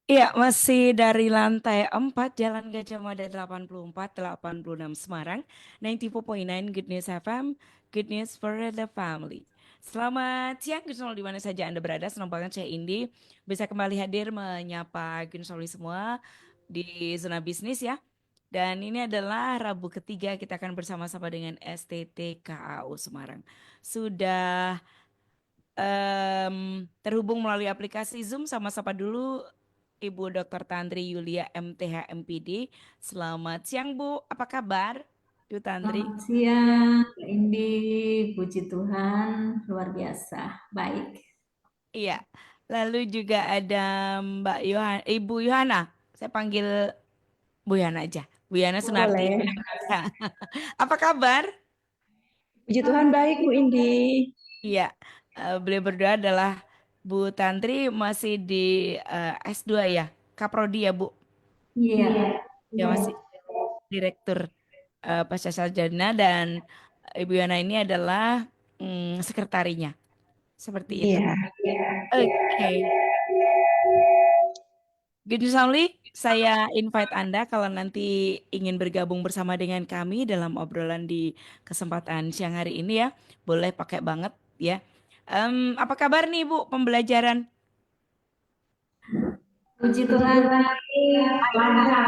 Iya, masih dari lantai 4 Jalan Gajah Mada 84 86 Semarang, 94.9 Good News FM, Good News for the Family. Selamat siang, Gunung di mana saja Anda berada. Senang banget saya Indi bisa kembali hadir menyapa Gunung semua di zona bisnis ya. Dan ini adalah Rabu ketiga kita akan bersama-sama dengan STT KAU Semarang. Sudah terhubung melalui aplikasi Zoom sama-sama dulu Ibu Dr. Tantri Yulia MTH MPD. Selamat siang Bu, apa kabar Bu Tantri? Selamat siang, Kak Indi. Puji Tuhan, luar biasa. Baik. Iya. Lalu juga ada Mbak Ibu Yohana. Saya panggil Bu Yohana aja. Bu Yohana Sunarti. Boleh. Apa kabar? Puji Tuhan baik, Bu Indi. Iya, beliau berdua adalah Bu Tantri masih di S2 ya, Kaprodi ya Bu. Iya. Ya masih Direktur Pasca Sarjana dan Ibu Yana ini adalah sekretarinya. Seperti itu. Iya. Oke. Gini Samli, saya invite Anda kalau nanti ingin bergabung bersama dengan kami dalam obrolan di kesempatan siang hari ini ya. Boleh pakai banget ya. Apa kabar nih Bu pembelajaran? Puji Tuhan baik. Lancar.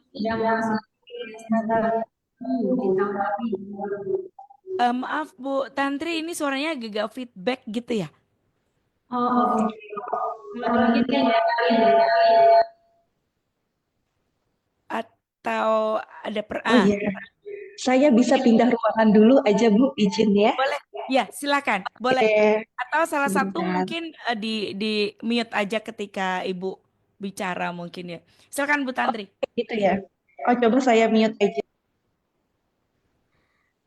Sudah memasuki semester 7 di tahun ini. Maaf Bu Tantri, ini suaranya agak feedback gitu ya? Oh, oke. Kalau demikian ya, Kak Indi. Atau ada Oh iya, saya bisa mungkin pindah ruangan dulu aja Bu, izin ya. boleh. Ya, silakan. Boleh. Eh, Atau salah satu sebentar. mungkin di mute aja ketika Ibu bicara mungkin ya. Silakan Bu Oh, Tantri. gitu ya. Oh, coba saya mute aja.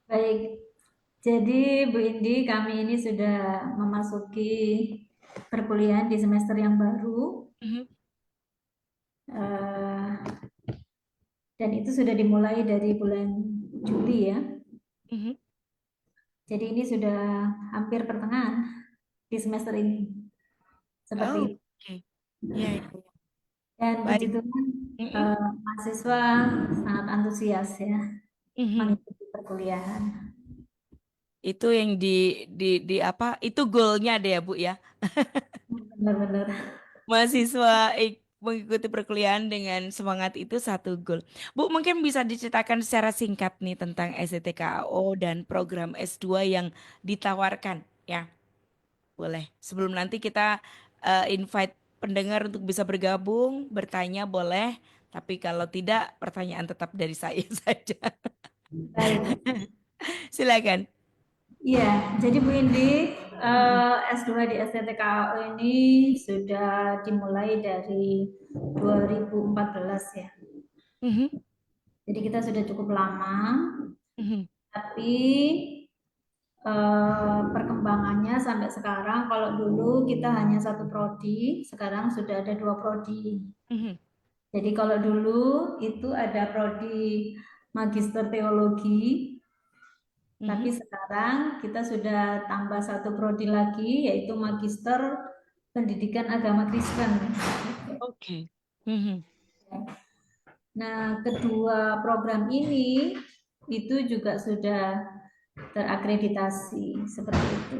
Baik. Jadi, Bu Indi, kami ini sudah memasuki perkuliahan di semester yang baru. Mhm, Eh, dan itu sudah dimulai dari bulan Juli ya. mhm. Jadi ini sudah hampir pertengahan di semester ini. Seperti Oh, itu. oke. Ya, ya, ya. Dan puji Baik. Tuhan, Mhm, mahasiswa sangat antusias ya mhm. mengikuti perkuliahan. Itu yang di apa? Itu goalnya deh ya Bu ya. Benar-benar. Mahasiswa mengikuti perkuliahan dengan semangat itu satu goal. Bu, mungkin bisa diceritakan secara singkat nih tentang STTKAO dan program S2 yang ditawarkan ya. Boleh. Sebelum nanti kita invite pendengar untuk bisa bergabung, bertanya boleh. Tapi kalau tidak, pertanyaan tetap dari saya saja. Baik. Silakan. Iya, jadi Bu Indi, Mm-mm. S2 di STTKO ini sudah dimulai dari 2014 ya. Mhm, Jadi kita sudah cukup lama, mhm, tapi perkembangannya sampai sekarang, kalau dulu kita hanya satu prodi, sekarang sudah ada dua prodi. mhm, Jadi kalau dulu itu ada prodi Magister Teologi, tapi mhm. sekarang kita sudah tambah satu prodi lagi, yaitu Magister Pendidikan Agama Kristen. Oke. Mhm, Nah, kedua program ini itu juga sudah terakreditasi seperti itu.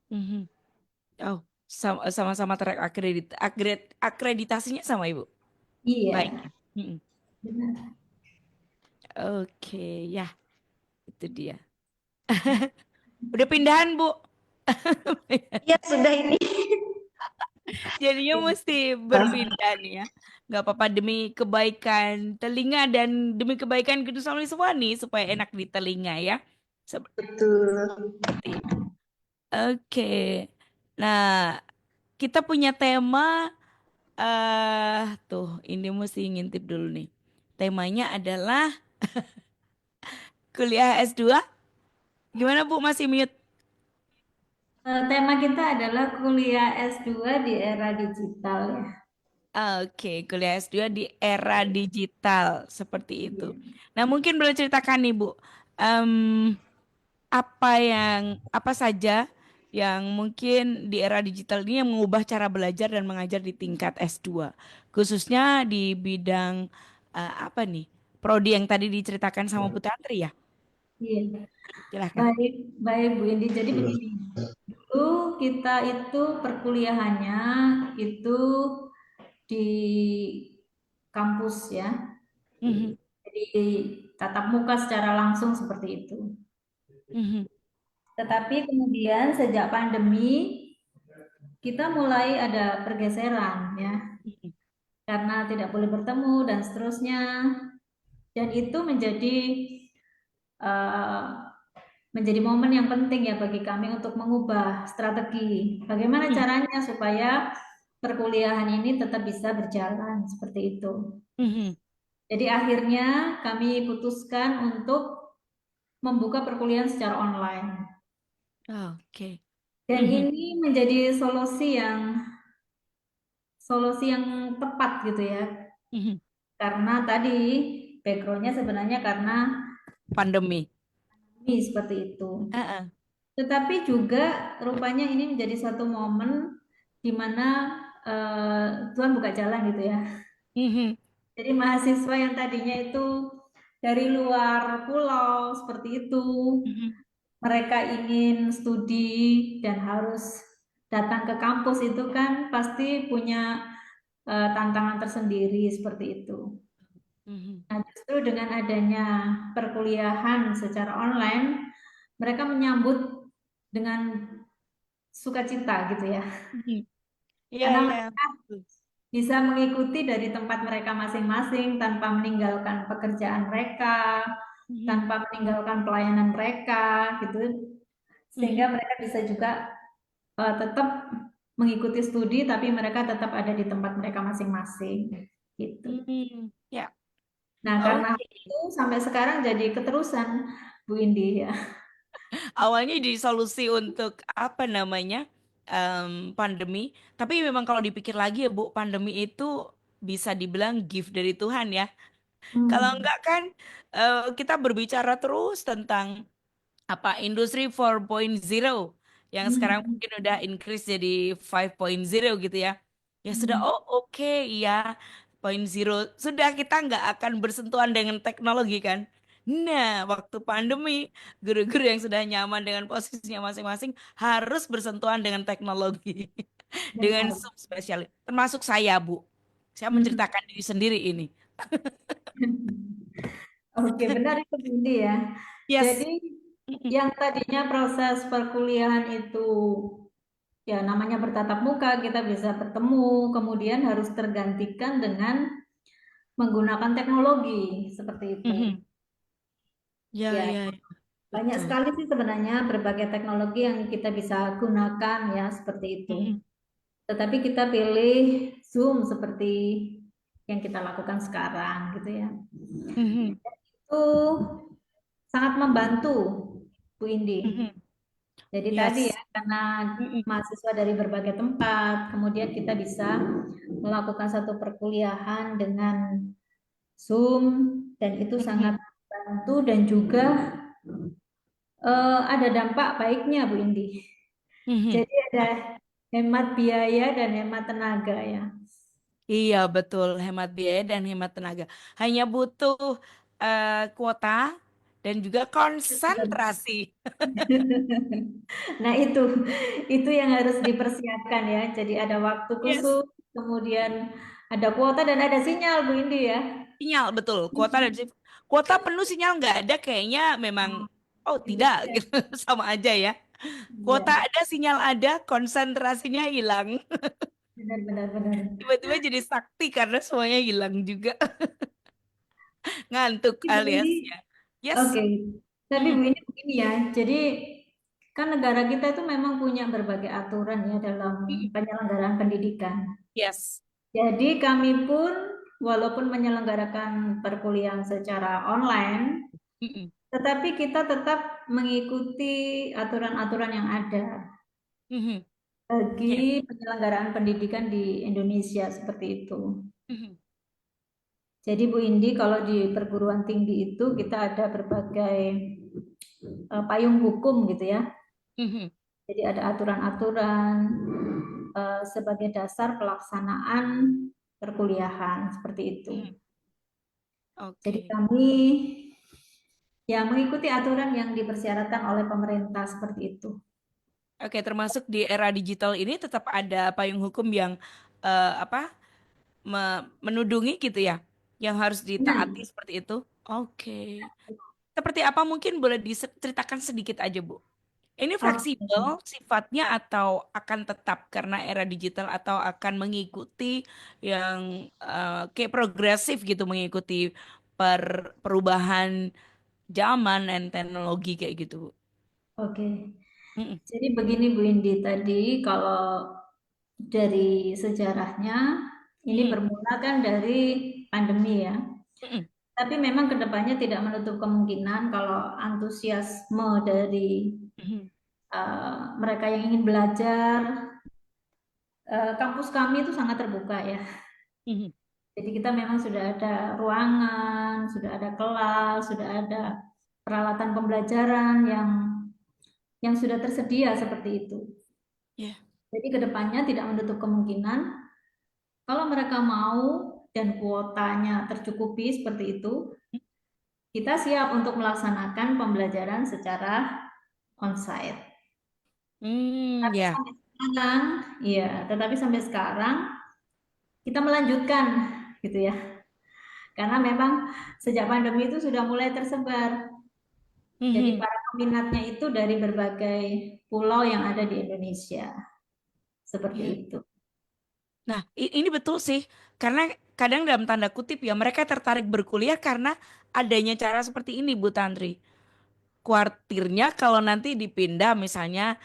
mhm. Oh, sama-sama akreditasinya sama Ibu. Baik. Iya, Mhm. benar. Oke, ya, itu dia. Udah pindahan, Bu. Iya, sudah ini. Jadinya mesti berpindah nih ya. Nggak apa-apa demi kebaikan telinga dan demi kebaikan kedua suami semua nih supaya enak di telinga ya. Betul. Seperti itu. Oke. Nah, kita punya tema tuh ini mesti ngintip dulu nih. Temanya adalah kuliah S2. Gimana Bu masih mute? Tema kita adalah kuliah S2 di era digital ya. Oke, kuliah S2 di era digital seperti itu. Nah, mungkin boleh ceritakan nih Bu, em, apa saja yang mungkin di era digital ini yang mengubah cara belajar dan mengajar di tingkat S2. Khususnya di bidang apa nih? Prodi yang tadi diceritakan sama Bu Tantri ya. Iya, Silahkan. baik, baik Bu Indi. Jadi begini, dulu kita itu perkuliahannya itu di kampus ya, Mhm, jadi tatap muka secara langsung seperti itu. mhm, Tetapi kemudian sejak pandemi kita mulai ada pergeseran ya, mhm, karena tidak boleh bertemu dan seterusnya. Dan itu eh, menjadi momen yang penting ya bagi kami untuk mengubah strategi. Bagaimana mhm, caranya supaya perkuliahan ini tetap bisa berjalan seperti itu. mhm. Jadi akhirnya kami putuskan untuk membuka perkuliahan secara online. Oke. Dan Mhm, ini menjadi solusi yang tepat gitu ya. mhm. Karena tadi backgroundnya sebenarnya karena Pandemi. ini seperti itu. Heeh. Tetapi juga rupanya ini menjadi satu momen di mana Tuhan buka jalan gitu ya. Mhm, Jadi mahasiswa yang tadinya itu dari luar pulau seperti itu, mhm, mereka ingin studi dan harus datang ke kampus itu kan pasti punya tantangan tersendiri seperti itu. mhm. Nah, justru dengan adanya perkuliahan secara online, mereka menyambut dengan sukacita gitu ya. Mhm. Iya, Karena iya. mereka Betul. bisa mengikuti dari tempat mereka masing-masing tanpa meninggalkan pekerjaan mereka, Mhm, tanpa meninggalkan pelayanan mereka gitu. Sehingga mhm, mereka bisa juga tetap mengikuti studi tapi mereka tetap ada di tempat mereka masing-masing gitu. mhm. Ya, Nah, karena oke. itu sampai sekarang jadi keterusan Bu Indi ya. Awalnya jadi solusi untuk apa namanya pandemi, tapi memang kalau dipikir lagi ya Bu, pandemi itu bisa dibilang gift dari Tuhan ya. Kalau Hmm. enggak kan kita berbicara terus tentang apa industri 4.0 yang sekarang Hmm. mungkin udah increase jadi 5.0 gitu ya. Ya sudah, Hmm. oh oke ya, point zero sudah kita nggak akan bersentuhan dengan teknologi kan. Nah, waktu pandemi, guru-guru yang sudah nyaman dengan posisinya masing-masing harus bersentuhan dengan teknologi, dengan Benar. subspesialis, termasuk saya, Bu. Saya Hmm. menceritakan diri sendiri ini. Oke, benar itu Bu Indi ya. Jadi Yes. Mm-mm. yang tadinya proses perkuliahan itu ya namanya bertatap muka, kita bisa bertemu, kemudian harus tergantikan dengan menggunakan teknologi seperti itu. Mhm. Ya, Ya, ya, ya, banyak betul. sekali sih sebenarnya berbagai teknologi yang kita bisa gunakan ya seperti itu. Mhm. Tetapi kita pilih Zoom seperti yang kita lakukan sekarang gitu ya. Mhm. Itu sangat membantu Bu Indi. Mhm. Jadi tadi Yes. ya, karena Mm-mm. mahasiswa dari berbagai tempat, kemudian kita bisa melakukan satu perkuliahan dengan Zoom, dan itu sangat Mhm. membantu dan juga ada dampak baiknya, Bu Indi. Mhm. Jadi ada hemat biaya dan hemat tenaga ya. Iya, betul. Hemat biaya dan hemat tenaga. Hanya butuh kuota dan juga konsentrasi. Nah itu yang harus dipersiapkan ya. Jadi ada waktu Yes. khusus, kemudian ada kuota dan ada sinyal, Bu Indi ya. Sinyal, betul. Kuota dan kuota penuh sinyal nggak ada kayaknya memang, oh Itu tidak, dia. gitu. Sama aja ya. Kuota Iya, ada, sinyal ada, konsentrasinya hilang. benar benar benar. Tiba-tiba jadi sakti karena semuanya hilang juga. Ngantuk Tapi Bu Indi, alias ya. Yes. oke. Tapi Bu Mhm. Indi begini ya. Jadi kan negara kita itu memang punya berbagai aturan ya dalam Mhm. penyelenggaraan pendidikan. Yes. Jadi kami pun walaupun menyelenggarakan perkuliahan secara online, Mhm. tetapi kita tetap mengikuti aturan-aturan yang ada Mhm. bagi Yes. penyelenggaraan pendidikan di Indonesia seperti itu. Mhm. Jadi Bu Indi, kalau di perguruan tinggi itu kita ada berbagai payung hukum gitu ya. Mhm. Jadi ada aturan-aturan sebagai dasar pelaksanaan perkuliahan seperti itu. Hmm, Jadi Oke. kami ya mengikuti aturan yang dipersyaratkan oleh pemerintah seperti itu. Oke, termasuk di era digital ini tetap ada payung hukum yang apa menudungi gitu ya, yang harus ditaati Nah, seperti itu. Oke. Seperti apa mungkin boleh diceritakan sedikit aja, Bu? Ini oke. fleksibel sifatnya atau akan tetap karena era digital atau akan mengikuti yang kayak progresif gitu mengikuti perubahan zaman dan teknologi kayak gitu, Bu. Oke. Mm-mm, Jadi begini Bu Indi, tadi kalau dari sejarahnya ini mm-mm, bermula kan dari pandemi ya. mm-mm, Tapi memang kedepannya tidak menutup kemungkinan kalau antusiasme dari mm-mm, mereka yang ingin belajar, kampus kami itu sangat terbuka ya. mm-mm. Jadi kita memang sudah ada ruangan, sudah ada kelas, sudah ada peralatan pembelajaran yang sudah tersedia seperti itu. Ya. Jadi kedepannya tidak menutup kemungkinan kalau mereka mau dan kuotanya tercukupi seperti itu, kita siap untuk melaksanakan pembelajaran secara onsite. Tapi Ya. sampai sekarang, iya, tetapi sampai sekarang kita melanjutkan gitu ya. Karena memang sejak pandemi itu sudah mulai tersebar. Jadi Mhm. para peminatnya itu dari berbagai pulau yang ada di Indonesia. Seperti Ya. itu. Nah, ini betul sih, karena kadang dalam tanda kutip ya mereka tertarik berkuliah karena adanya cara seperti ini, Bu Tantri. Kuartirnya kalau nanti dipindah misalnya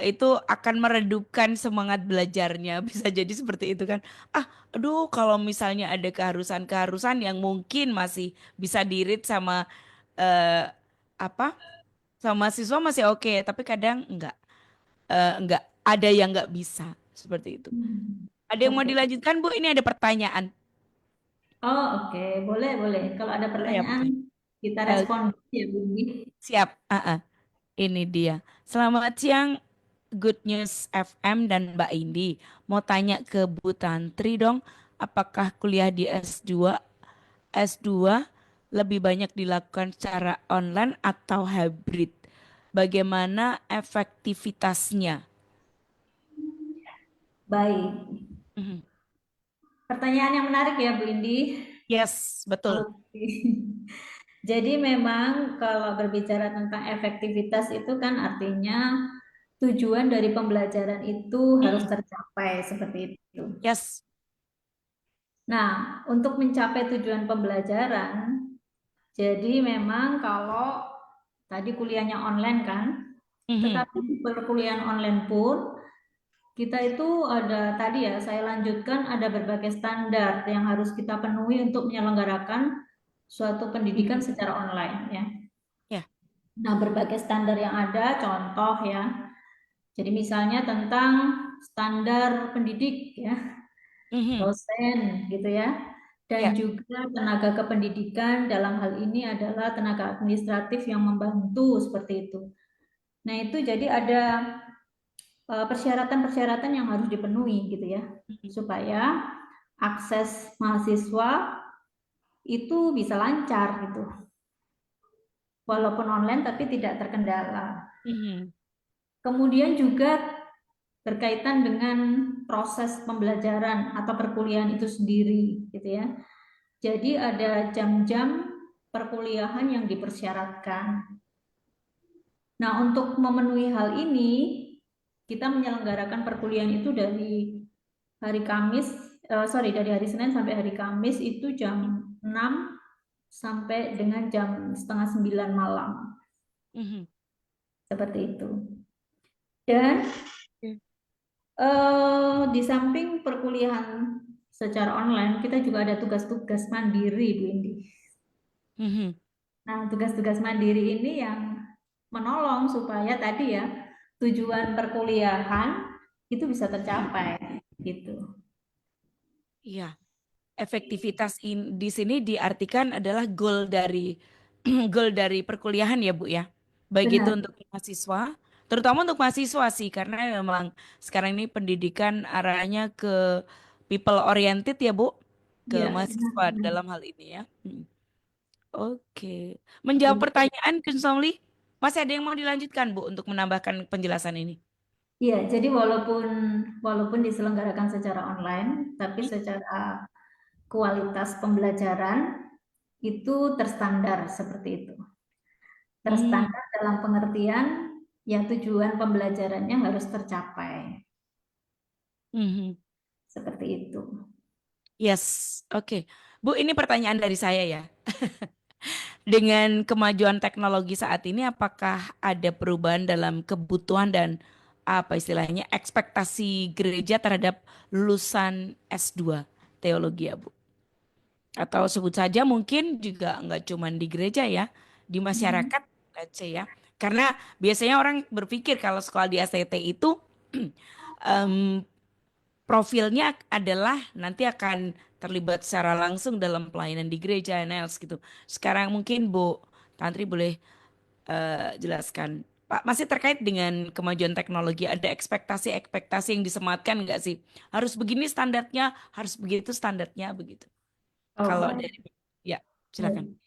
itu akan meredupkan semangat belajarnya, bisa jadi seperti itu kan. Aduh, kalau misalnya ada keharusan-keharusan yang mungkin masih bisa dirit sama eh, apa, sama siswa masih oke, tapi kadang enggak ada yang enggak bisa seperti itu. Hmm. Ada yang mau Oke. dilanjutkan, Bu? Ini ada pertanyaan. Oh, oke. Boleh, boleh. Kalau ada Boleh ya, Bu? pertanyaan, kita Eh, respon ya, Bu. siap. Ini dia. Selamat siang, Good News FM dan Mbak Indi. Mau tanya ke Bu Tantri dong, apakah kuliah di S2 lebih banyak dilakukan secara online atau hybrid? Bagaimana efektivitasnya? Baik. Mhm. Pertanyaan yang menarik ya, Bu Indi. Yes, betul. Oke. Jadi memang kalau berbicara tentang efektivitas itu kan artinya tujuan dari pembelajaran itu harus Mhm. tercapai seperti itu. Yes. Nah, untuk mencapai tujuan pembelajaran, jadi memang kalau tadi kuliahnya online kan, Mhm. tetapi di perkuliahan online pun kita itu ada tadi ya, saya lanjutkan ada berbagai standar yang harus kita penuhi untuk menyelenggarakan suatu pendidikan Mhm. secara online ya. Ya. Nah, berbagai standar yang ada, contoh ya. Jadi misalnya tentang standar pendidik ya, Mhm. dosen gitu ya. Dan Ya. juga tenaga kependidikan dalam hal ini adalah tenaga administratif yang membantu seperti itu. Nah, itu jadi ada persyaratan-persyaratan yang harus dipenuhi gitu ya, Mhm. supaya akses mahasiswa itu bisa lancar gitu. Walaupun online tapi tidak terkendala. Mhm. Kemudian juga berkaitan dengan proses pembelajaran atau perkuliahan itu sendiri gitu ya. Jadi ada jam-jam perkuliahan yang dipersyaratkan. Nah, untuk memenuhi hal ini, kita menyelenggarakan perkuliahan itu dari hari Kamis, dari hari Senin sampai hari Kamis itu jam 6 sampai dengan jam setengah 9 malam. Mhm. Seperti itu. Dan Oke. di samping perkuliahan secara online, kita juga ada tugas-tugas mandiri, Bu Indi. Mhm. Nah, tugas-tugas mandiri ini yang menolong supaya tadi ya tujuan perkuliahan itu bisa tercapai gitu. Iya. Efektivitas di sini diartikan adalah goal dari goal dari perkuliahan ya Bu ya. Baik itu Benar. untuk mahasiswa, Terutama untuk mahasiswa sih, karena memang sekarang ini pendidikan arahnya ke people oriented ya Bu, ke Ya, mahasiswa benar-benar. dalam hal ini ya. Oke. Menjawab pertanyaan Kun Somli, masih ada yang mau dilanjutkan Bu untuk menambahkan penjelasan ini? Iya, jadi walaupun walaupun diselenggarakan secara online, tapi Hmm? secara kualitas pembelajaran itu terstandar seperti itu. Hmm. Terstandar dalam pengertian yang tujuan pembelajarannya harus tercapai. Mhm. Seperti itu. Yes, oke. Bu, ini pertanyaan dari saya ya. Dengan kemajuan teknologi saat ini, apakah ada perubahan dalam kebutuhan dan apa istilahnya ekspektasi gereja terhadap lulusan S2 teologi ya, Bu? Atau sebut saja mungkin juga nggak cuma di gereja ya, di Mhm. masyarakat, let's say ya. Karena biasanya orang berpikir kalau sekolah di STT itu em, profilnya adalah nanti akan terlibat secara langsung dalam pelayanan di gereja, NLS gitu. Sekarang mungkin Bu Tantri boleh jelaskan. Pak, masih terkait dengan kemajuan teknologi, ada ekspektasi-ekspektasi yang disematkan nggak sih? Harus begini standarnya, harus begitu standarnya, begitu. Oh, Kalau baik. dari, ya, silakan. Baik.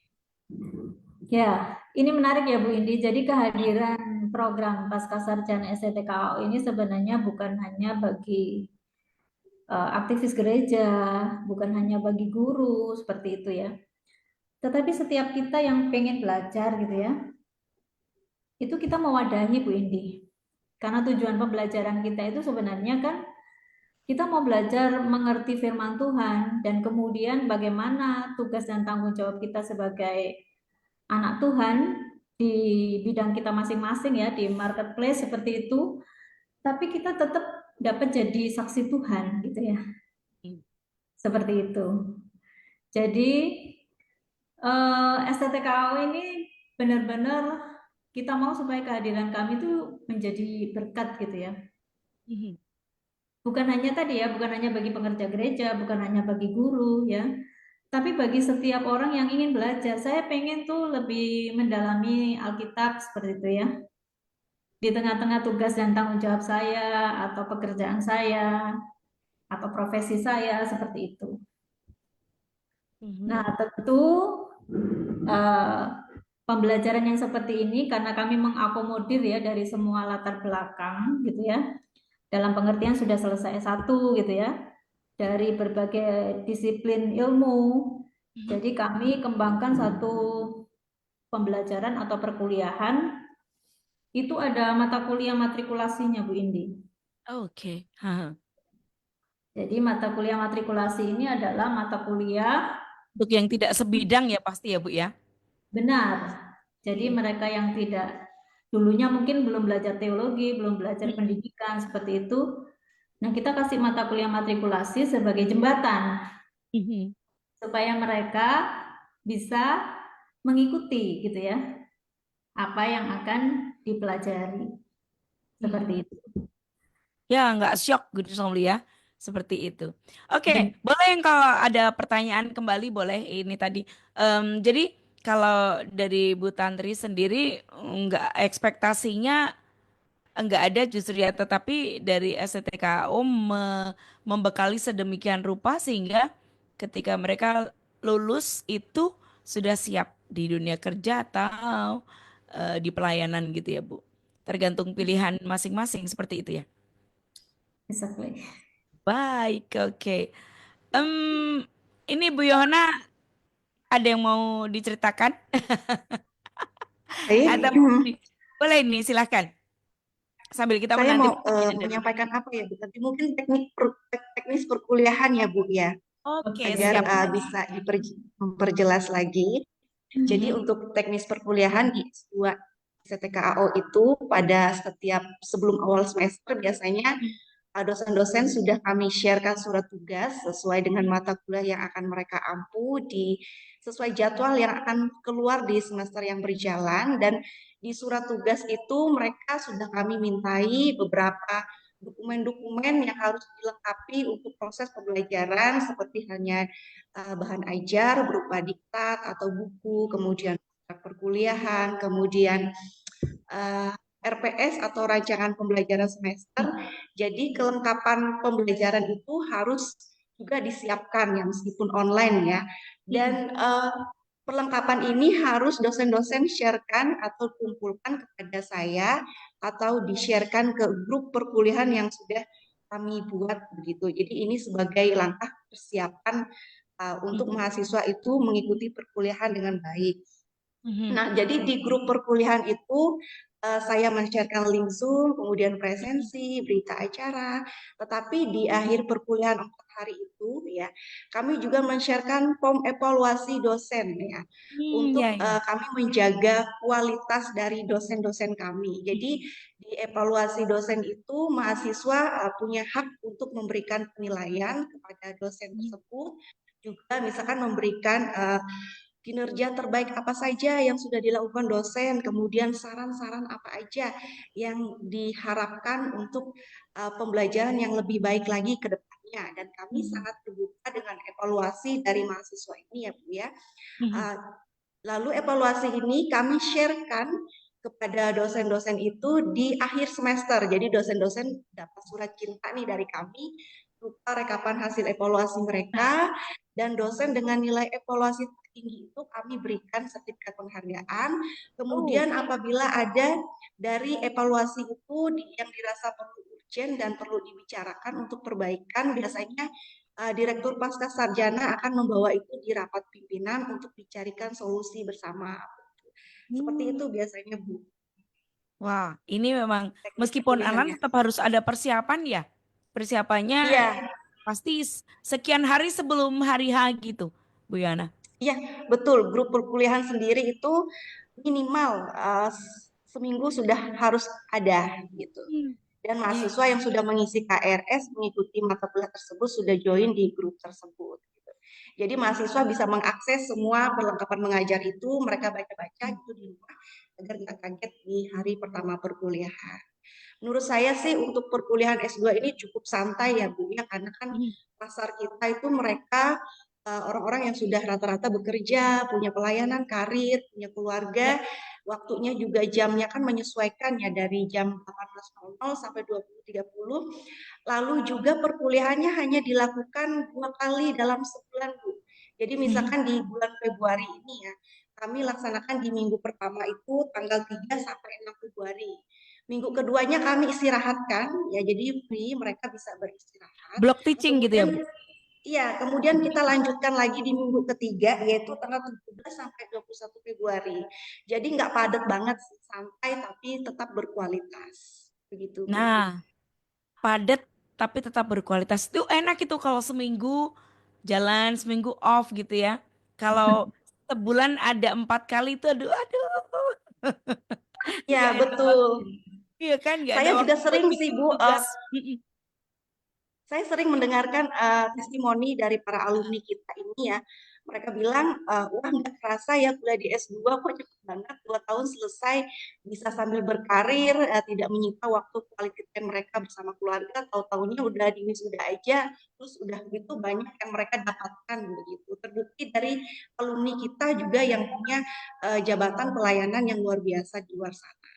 Ya, ini menarik ya Bu Indi. Jadi kehadiran program Pascasarjana STTKO ini sebenarnya bukan hanya bagi aktivis gereja, bukan hanya bagi guru seperti itu ya. Tetapi setiap kita yang pengen belajar gitu ya, itu kita mewadahi Bu Indi. Karena tujuan pembelajaran kita itu sebenarnya kan kita mau belajar mengerti firman Tuhan dan kemudian bagaimana tugas dan tanggung jawab kita sebagai anak Tuhan di bidang kita masing-masing ya, di marketplace seperti itu, tapi kita tetap dapat jadi saksi Tuhan gitu ya, seperti itu. Jadi STTKO ini benar-benar kita mau supaya kehadiran kami itu menjadi berkat gitu ya. Mhm. Bukan hanya tadi ya, bukan hanya bagi pengerja gereja, bukan hanya bagi guru ya, tapi bagi setiap orang yang ingin belajar. Saya pengen tuh lebih mendalami Alkitab seperti itu ya. Di tengah-tengah tugas dan tanggung jawab saya atau pekerjaan saya atau profesi saya seperti itu. Nah, Mhm. tentu eh, pembelajaran yang seperti ini karena kami mengakomodir ya dari semua latar belakang gitu ya. Dalam pengertian sudah selesai satu gitu ya. Dari berbagai disiplin ilmu. Mhm. Jadi kami kembangkan satu pembelajaran atau perkuliahan itu ada mata kuliah matrikulasinya Bu Indi. Oke. Haha. Jadi mata kuliah matrikulasi ini adalah mata kuliah Untuk yang tidak sebidang ya pasti ya Bu ya. benar. Jadi Mhm. mereka yang tidak dulunya mungkin belum belajar teologi, belum belajar Mhm. pendidikan seperti itu. Nah, kita kasih mata kuliah matrikulasi sebagai jembatan Mhm. supaya mereka bisa mengikuti gitu ya, apa yang akan dipelajari. Seperti Mhm. itu. Ya, nggak shock gitu Somli ya. Seperti itu. Oke, Ben- boleh yang kalau ada pertanyaan kembali boleh ini tadi. Jadi kalau dari Bu Tantri sendiri nggak ekspektasinya nggak ada justru ya, tetapi dari STTKO membekali sedemikian rupa sehingga ketika mereka lulus itu sudah siap di dunia kerja atau di pelayanan gitu ya Bu. Tergantung pilihan masing-masing seperti itu ya. Exactly. Baik, oke. Em, ini Bu Yohana ada yang mau diceritakan Baik, atau boleh nih silahkan sambil kita saya menanti mau pertanyaan dari. menyampaikan apa ya Bu? Nanti mungkin teknis perkuliahan ya Bu ya, Oke, Oke. agar siap. bisa memperjelas lagi. Jadi Mhm. untuk teknis perkuliahan di S2 STKAO itu pada setiap sebelum awal semester biasanya dosen-dosen sudah kami sharekan surat tugas sesuai dengan mata kuliah yang akan mereka ampu di sesuai jadwal yang akan keluar di semester yang berjalan, dan di surat tugas itu mereka sudah kami mintai beberapa dokumen-dokumen yang harus dilengkapi untuk proses pembelajaran seperti hanya bahan ajar berupa diktat atau buku, kemudian perkuliahan, kemudian RPS atau rancangan pembelajaran semester. Jadi kelengkapan pembelajaran itu harus juga disiapkan ya meskipun online ya. Dan perlengkapan ini harus dosen-dosen sharekan atau kumpulkan kepada saya atau di-sharekan ke grup perkuliahan yang sudah kami buat begitu. Jadi ini sebagai langkah persiapan untuk mahasiswa itu mengikuti perkuliahan dengan baik. Nah, jadi di grup perkuliahan itu saya men-sharekan link Zoom, kemudian presensi, berita acara, tetapi di akhir perkuliahan 4 hari itu ya, kami juga men-sharekan form evaluasi dosen ya, untuk Ya. kami menjaga kualitas dari dosen-dosen kami. Jadi di evaluasi dosen itu mahasiswa punya hak untuk memberikan penilaian kepada dosen tersebut, juga misalkan memberikan kinerja terbaik apa saja yang sudah dilakukan dosen, kemudian saran-saran apa aja yang diharapkan untuk pembelajaran yang lebih baik lagi ke depannya. Dan kami sangat terbuka dengan evaluasi dari mahasiswa ini ya Bu ya. Lalu evaluasi ini kami sharekan kepada dosen-dosen itu di akhir semester. Jadi dosen-dosen dapat surat cinta nih dari kami berupa rekapan hasil evaluasi mereka, dan dosen dengan nilai evaluasi tertinggi itu kami berikan sertifikat penghargaan. Kemudian apabila ada dari evaluasi itu yang dirasa perlu urgent dan perlu dibicarakan untuk perbaikan, biasanya Direktur Pasca Sarjana akan membawa itu di rapat pimpinan untuk dicarikan solusi bersama. Seperti itu biasanya, Bu. Wah, ini memang Teknik meskipun online perkuliahannya. tetap harus ada persiapan ya. Persiapannya Iya, pasti sekian hari sebelum hari H gitu, Bu Yana. iya, betul. Grup perkuliahan sendiri itu minimal seminggu sudah harus ada gitu. Dan mahasiswa yang sudah mengisi KRS mengikuti mata kuliah tersebut sudah join di grup tersebut. Gitu. Jadi mahasiswa bisa mengakses semua perlengkapan mengajar itu, mereka baca-baca gitu di rumah agar nggak kaget di hari pertama perkuliahan. Menurut saya sih untuk perkuliahan S2 ini cukup santai ya Bu ya, karena kan pasar kita itu mereka orang-orang yang sudah rata-rata bekerja, punya pelayanan karir, punya keluarga, waktunya juga jamnya kan menyesuaikan ya dari jam 18.00 sampai 20.30. Lalu juga perkuliahannya hanya dilakukan 2 kali dalam sebulan, Bu. Jadi misalkan di bulan Februari ini ya, kami laksanakan di minggu pertama itu tanggal 3 sampai 6 Februari. Minggu keduanya kami istirahatkan, ya jadi free, mereka bisa beristirahat. Block teaching gitu ya, Kemudian Bu? iya, kemudian kita lanjutkan lagi di minggu ketiga, yaitu tanggal 17 sampai 21 Februari. Jadi nggak padat banget, santai tapi tetap berkualitas. Begitu, Bu. Nah, padat tapi tetap berkualitas. Itu enak itu kalau seminggu jalan, seminggu off gitu ya. Kalau sebulan ada 4 kali itu, aduh, aduh, Ya, nggak enak banget. betul. Iya kan, nggak ada Saya juga waktu buat sering sih, bikin Bu, tugas. saya sering mendengarkan testimoni dari para alumni kita ini ya. Mereka bilang, wah nggak kerasa ya kuliah di S2 kok cepet banget, 2 tahun selesai, bisa sambil berkarir, tidak menyita waktu quality time mereka bersama keluarga, tahu-tahunya udah di wisuda aja, terus udah gitu banyak yang mereka dapatkan begitu. Terbukti dari alumni kita juga yang punya jabatan pelayanan yang luar biasa di luar sana.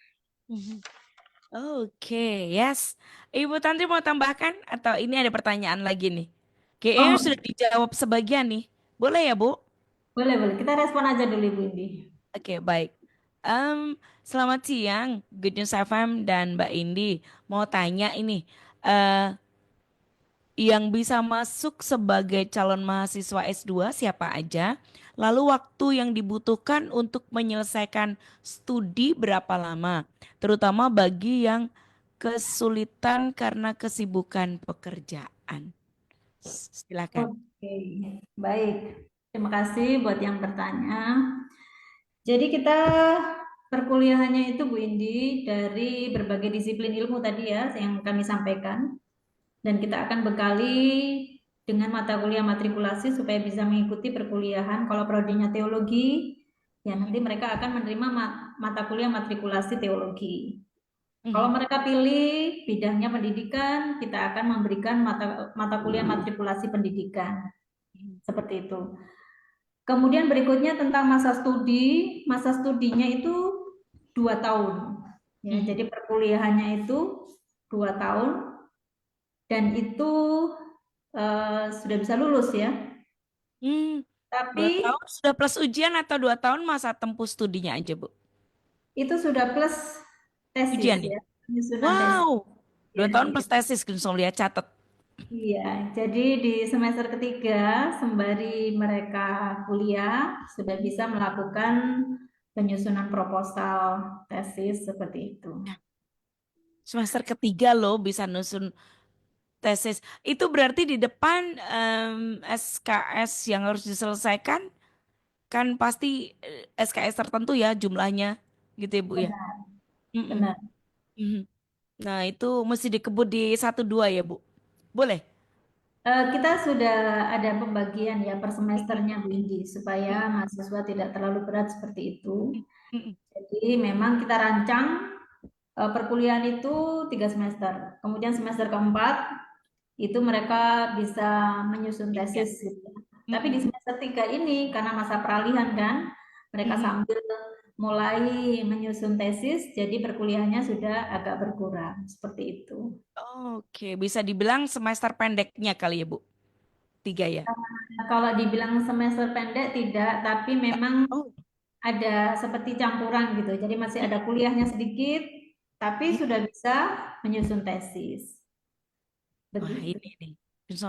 Oke, yes. Ibu Tanti mau tambahkan atau ini ada pertanyaan lagi nih? Kayaknya Oh, sudah dijawab sebagian nih. Boleh ya, Bu? boleh, boleh. Kita respon aja dulu, Ibu Indi. Oke, baik. Selamat siang, Good News FM dan Mbak Indi. Mau tanya ini, eh yang bisa masuk sebagai calon mahasiswa S2 siapa aja? Lalu waktu yang dibutuhkan untuk menyelesaikan studi berapa lama? Terutama bagi yang kesulitan karena kesibukan pekerjaan. Silakan. Oke, baik. Terima kasih buat yang bertanya. Jadi kita perkuliahannya itu Bu Indi dari berbagai disiplin ilmu tadi ya yang kami sampaikan. Dan kita akan bekali dengan mata kuliah matrikulasi supaya bisa mengikuti perkuliahan. Kalau prodinya teologi, ya nanti mereka akan menerima mata kuliah matrikulasi teologi. Kalau mereka pilih bidangnya pendidikan, kita akan memberikan mata kuliah matrikulasi pendidikan. Seperti itu. Kemudian berikutnya tentang masa studi, masa studinya itu 2 tahun. Ya, jadi perkuliahannya itu 2 tahun dan itu sudah bisa lulus ya. Hmm, 2 Tapi tahun sudah plus ujian atau 2 tahun masa tempuh studinya aja, Bu? itu sudah plus tesis Ujian ya? ya, penyusunan tesis. Wow, Ya, 2 tahun iya. plus tesis, lihat catat. Iya, jadi di semester ketiga sembari mereka kuliah sudah bisa melakukan penyusunan proposal tesis seperti itu. Semester ketiga loh bisa nusun tesis. Itu berarti di depan SKS yang harus diselesaikan kan pasti SKS tertentu ya jumlahnya gitu ya Bu ya. Benar, Mm-mm. benar. Mhm. Nah itu mesti dikebut di 1 2 ya Bu. Boleh? Kita sudah ada pembagian ya per Mm-mm. semesternya Bu Indi supaya Mm-mm. mahasiswa tidak terlalu berat seperti itu. Mm-mm. Jadi memang kita rancang perkuliahan itu 3 semester. Kemudian semester keempat itu mereka bisa menyusun Tiga. tesis gitu. Tapi di Mm-mm. semester 3 ini karena masa peralihan kan, mereka Mm-mm. sambil mulai menyusun tesis, jadi perkuliahannya sudah agak berkurang seperti itu. Oke, bisa dibilang semester pendeknya kali ya Bu. 3 ya. Nah, kalau dibilang semester pendek tidak, tapi memang Oh. ada seperti campuran gitu. Jadi masih ada kuliahnya sedikit, tapi sudah bisa menyusun tesis. Wah Begitu. ini nih,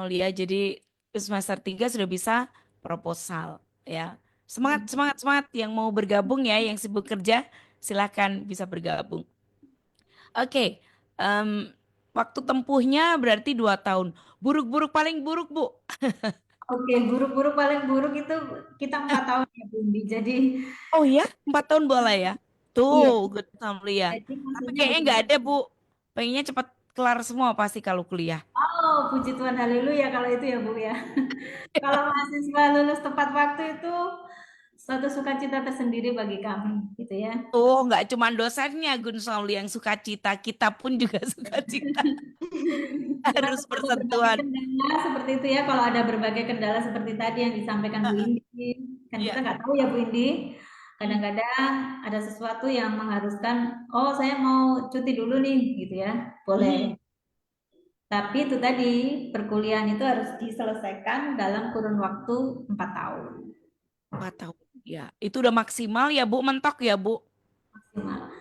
Lia jadi semester 3 sudah bisa proposal ya. Semangat, semangat, semangat yang mau bergabung ya, yang sibuk kerja, silakan bisa bergabung. Oke, em, waktu tempuhnya berarti 2 tahun. Buruk-buruk paling buruk Bu. Oke, buruk-buruk paling buruk itu kita 4 tahun ya, Bumbi. Jadi, Oh ya, 4 tahun boleh ya. iya. Tuh, good Lia. Jadi Tapi maksudnya kayaknya nggak begini. ada Bu. Pengennya cepat kelar semua pasti kalau kuliah. Oh, puji Tuhan, haleluya kalau itu ya, Bu ya. Kalau mahasiswa lulus tepat waktu itu suatu sukacita tersendiri bagi kami, gitu ya. Tuh, nggak cuma dosennya Gun Lia yang suka cita, kita pun juga suka cita. Kita Harus selalu berbagi bersentuhan. kendala seperti itu ya. Kalau ada berbagai kendala seperti tadi yang disampaikan Bu Heeh. Indi, kan kita Iya. nggak tahu ya Bu Indi. Hmm. Kadang-kadang ada sesuatu yang mengharuskan, oh saya mau cuti dulu nih, gitu ya. Hmm. Boleh. Tapi itu tadi, perkuliahan itu harus diselesaikan dalam kurun waktu 4 tahun 4 tahun. Ya, itu udah maksimal ya Bu, mentok ya Bu. maksimal.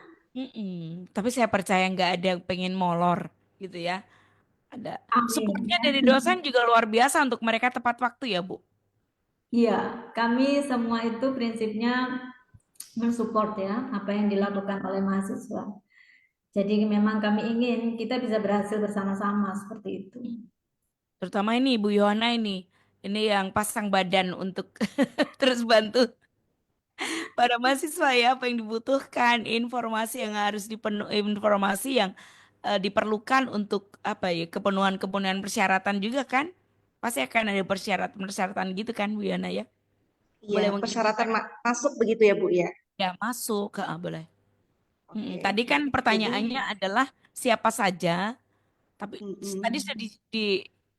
Tapi saya percaya nggak ada yang pengen molor gitu ya. Ada Amin. supportnya dari dosen juga luar biasa untuk mereka tepat waktu ya Bu. Iya, kami semua itu prinsipnya mensupport ya apa yang dilakukan oleh mahasiswa. Jadi memang kami ingin kita bisa berhasil bersama-sama seperti itu. Terutama ini Bu Yohana ini yang pasang badan untuk terus bantu para mahasiswa ya apa yang dibutuhkan, informasi yang harus informasi yang diperlukan untuk apa ya kepenuhan-kepenuhan persyaratan juga kan. Pasti akan ada persyaratan-persyaratan gitu kan Bu Yohana ya. Iya, Boleh mungkin persyaratan masuk begitu ya Bu ya. ya masuk ke boleh. Oke. Tadi kan Jadi, pertanyaannya adalah siapa saja, tapi tadi mm-mm. sudah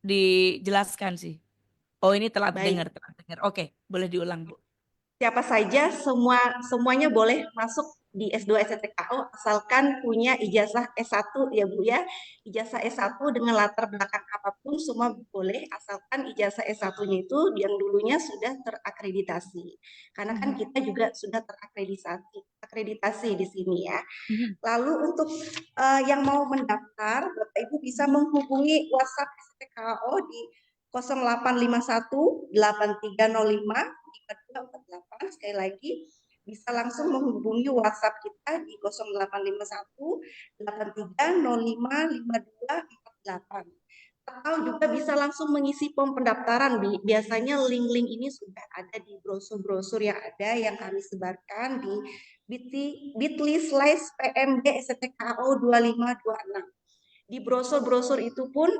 dijelaskan sih. Oh ini telat dengar, Baik. telat dengar. Oke, boleh diulang Bu. Siapa saja semuanya boleh masuk di S2 STKO asalkan punya ijazah S1 ya Bu ya. Ijazah S1 dengan latar belakang apapun semua boleh asalkan ijazah S1-nya itu yang dulunya sudah terakreditasi. Karena kan kita juga sudah akreditasi di sini ya. Mhm. Lalu untuk yang mau mendaftar, Bapak Ibu bisa menghubungi WhatsApp STKO di 0851 8305 5248. Sekali lagi, bisa langsung menghubungi WhatsApp kita di 0851 8305 5248. Atau juga bisa langsung mengisi form pendaftaran. Biasanya link-link ini sudah ada di brosur-brosur yang ada yang kami sebarkan di bit.ly/pmb STKO 2526. Di brosur-brosur itu pun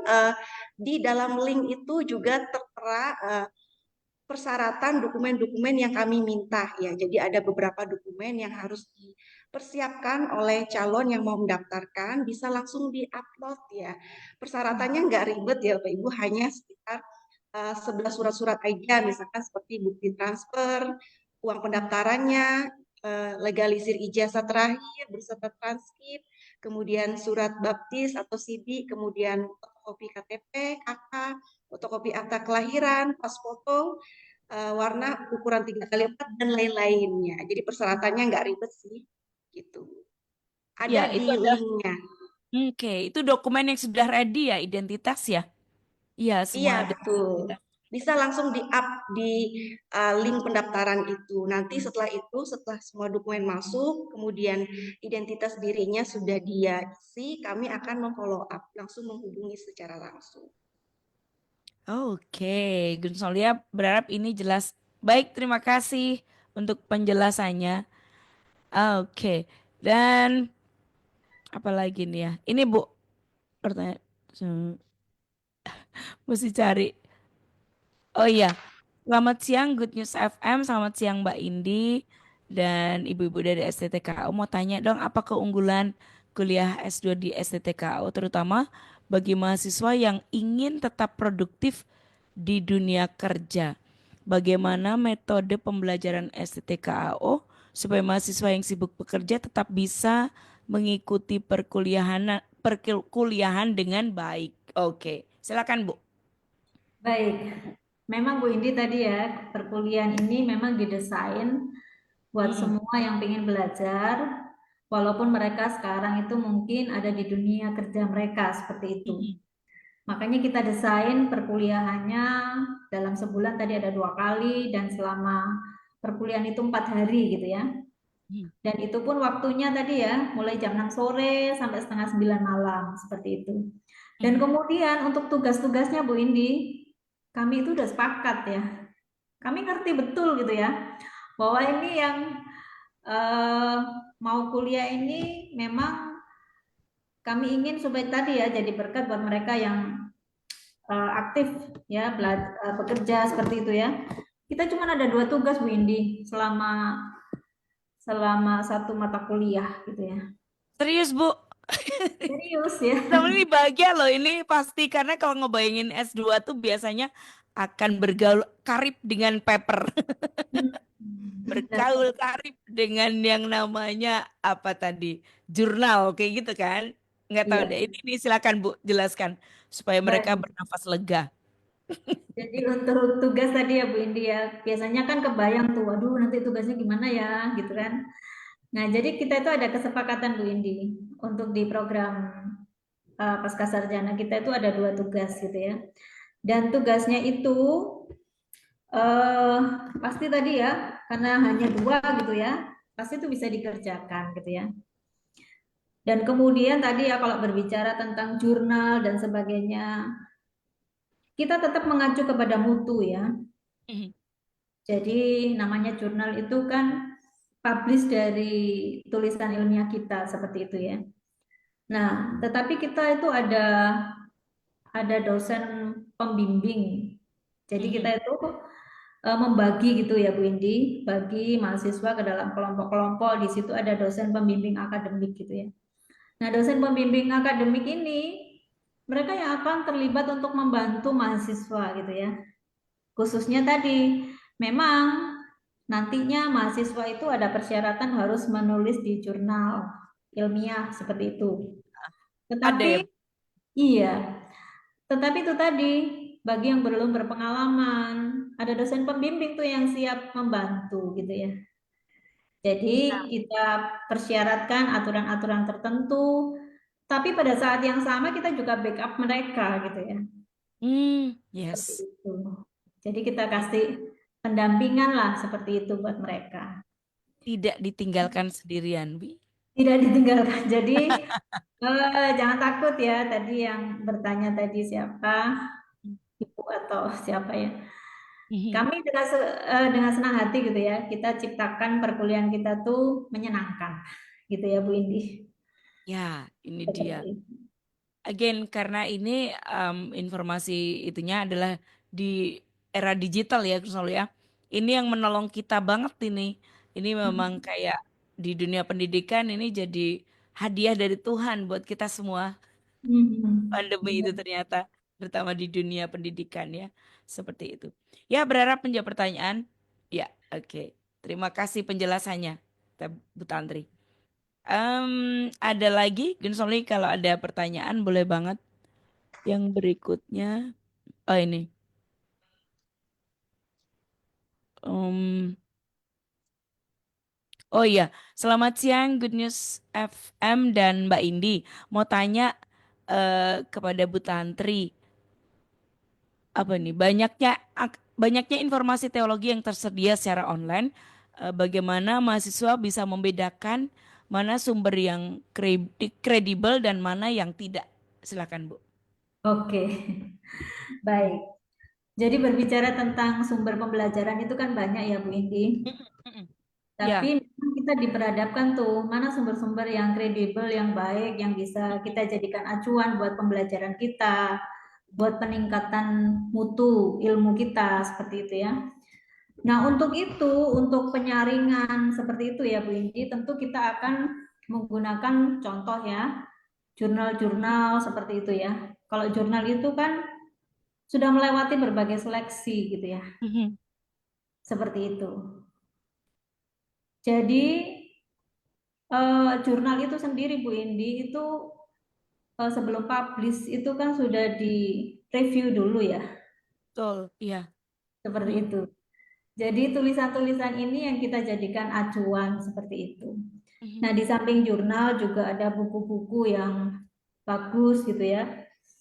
di dalam link itu juga tertera persyaratan dokumen-dokumen yang kami minta ya. Jadi ada beberapa dokumen yang harus dipersiapkan oleh calon yang mau mendaftarkan, bisa langsung di-upload ya. Persyaratannya nggak ribet ya Bapak Ibu, hanya sekitar 11 surat-surat aja, misalkan seperti bukti transfer, uang pendaftarannya, legalisir ijazah terakhir beserta transkrip, kemudian surat baptis atau CD, kemudian fotokopi KTP, KK, fotokopi akta kelahiran, pas foto, warna ukuran 3x4 dan lain-lainnya. Jadi persyaratannya nggak ribet sih, gitu. Ya, Ada itu di ada. linknya. Oke, itu dokumen yang sudah ready ya, identitas ya? Iya, Iya, semua ada betul. identitas. Bisa langsung di-up di link pendaftaran itu. Nanti setelah itu, setelah semua dokumen masuk, kemudian identitas dirinya sudah dia isi, kami akan memfollow up, langsung menghubungi secara langsung. Oke, Gun Solia berharap ini jelas. Baik, terima kasih untuk penjelasannya. Oke, dan apa lagi nih ya? Ini Bu, pertanyaan. Mesti cari. Oh iya, selamat siang Good News FM, selamat siang Mbak Indi dan ibu-ibu dari STTKU. Mau tanya dong, apa keunggulan kuliah S2 di STTKU, terutama bagi mahasiswa yang ingin tetap produktif di dunia kerja? Bagaimana metode pembelajaran STTKU supaya mahasiswa yang sibuk bekerja tetap bisa mengikuti perkuliahan dengan baik? Oke, silakan Bu. Baik, memang Bu Indi tadi ya, perkuliahan ini memang didesain buat Mm-mm. semua yang ingin belajar, walaupun mereka sekarang itu mungkin ada di dunia kerja mereka seperti itu. Mm-mm. Makanya kita desain perkuliahannya dalam sebulan tadi ada 2 kali dan selama perkuliahan itu 4 hari gitu ya. Mm-mm. Dan itu pun waktunya tadi ya, mulai jam 6 sore sampai setengah 9 malam, seperti itu. Dan Mm-mm. kemudian untuk tugas-tugasnya Bu Indi, kami itu udah sepakat ya. Kami ngerti betul gitu ya, bahwa ini yang eh, mau kuliah ini memang kami ingin supaya tadi ya jadi berkat buat mereka yang aktif ya bekerja seperti itu ya. Kita cuma ada 2 tugas Bu Indi selama selama satu mata kuliah gitu ya. Serius, Bu? Serius ya. Temen ini bahagia loh ini pasti karena kalau ngebayangin S2 tuh biasanya akan bergaul karib dengan paper, Nah, bergaul karib dengan yang namanya apa tadi? Jurnal kayak gitu kan? Nggak tahu iya. deh. Ini silakan Bu jelaskan supaya mereka Baik. bernafas lega. Jadi untuk tugas tadi ya Bu Indi ya, biasanya kan kebayang tuh, waduh nanti tugasnya gimana ya gitu kan. Nah, jadi kita itu ada kesepakatan Bu Indi untuk di program Pascasarjana kita itu ada 2 tugas gitu ya. Dan tugasnya itu eh, pasti tadi ya, karena hanya 2 gitu ya, pasti itu bisa dikerjakan gitu ya. Dan kemudian tadi ya kalau berbicara tentang jurnal dan sebagainya, kita tetap mengacu kepada mutu ya. Mhm. Jadi namanya jurnal itu kan publish dari tulisan ilmiah kita seperti itu ya. Nah, tetapi kita itu ada dosen pembimbing. Jadi kita Mhm. itu membagi gitu ya Bu Indi, bagi mahasiswa ke dalam kelompok-kelompok. Di situ ada dosen pembimbing akademik gitu ya. Nah, dosen pembimbing akademik ini mereka yang akan terlibat untuk membantu mahasiswa gitu ya. Khususnya tadi, memang nantinya mahasiswa itu ada persyaratan harus menulis di jurnal ilmiah seperti itu. Ada Tetapi ya. iya, tetapi itu tadi bagi yang belum berpengalaman, ada dosen pembimbing tuh yang siap membantu gitu ya. Jadi Iya. kita persyaratkan aturan-aturan tertentu, tapi pada saat yang sama kita juga backup mereka gitu ya. Seperti Yes. itu. Jadi kita kasih pendampingan lah seperti itu buat mereka. Tidak ditinggalkan sendirian, Bi. Tidak ditinggalkan. Jadi jangan takut ya tadi yang bertanya tadi siapa, ibu atau siapa ya. Mhm. Kami dengan senang hati gitu ya, kita ciptakan perkuliahan kita tuh menyenangkan gitu ya Bu Indi. Ya, ini dia. Seperti itu. Again, karena ini informasi itunya adalah di era digital ya, Kusnul ya. Ini yang menolong kita banget ini. Ini memang kayak di dunia pendidikan ini jadi hadiah dari Tuhan buat kita semua. Pandemi itu Benar. ternyata, terutama di dunia pendidikan ya. Seperti itu. Ya, berharap menjawab pertanyaan. Ya, oke. Terima kasih penjelasannya. Bu Tantri. Ada lagi, Gensoli kalau ada pertanyaan boleh banget. Yang berikutnya, oh ini. Em, oh iya, selamat siang Good News FM dan Mbak Indi. Mau tanya kepada Bu Tantri, apa nih? Banyaknya informasi teologi yang tersedia secara online. Bagaimana mahasiswa bisa membedakan mana sumber yang kredibel dan mana yang tidak? Silakan Bu. Oke, baik. Jadi berbicara tentang sumber pembelajaran itu kan banyak ya Bu Indi. Ya. Tapi memang kita diperhadapkan tuh mana sumber-sumber yang kredibel, yang baik, yang bisa kita jadikan acuan buat pembelajaran kita, buat peningkatan mutu ilmu kita seperti itu ya. Nah, untuk itu, untuk penyaringan seperti itu ya Bu Indi, tentu kita akan menggunakan contoh ya, jurnal-jurnal seperti itu ya. Kalau jurnal itu kan sudah melewati berbagai seleksi gitu ya, Mhm. seperti itu. Jadi jurnal itu sendiri Bu Indi itu sebelum publish itu kan sudah di review dulu ya, Betul, iya. seperti Mhm. itu. Jadi tulisan-tulisan ini yang kita jadikan acuan seperti itu. Nah, Mhm. di samping jurnal juga ada buku-buku yang bagus gitu ya.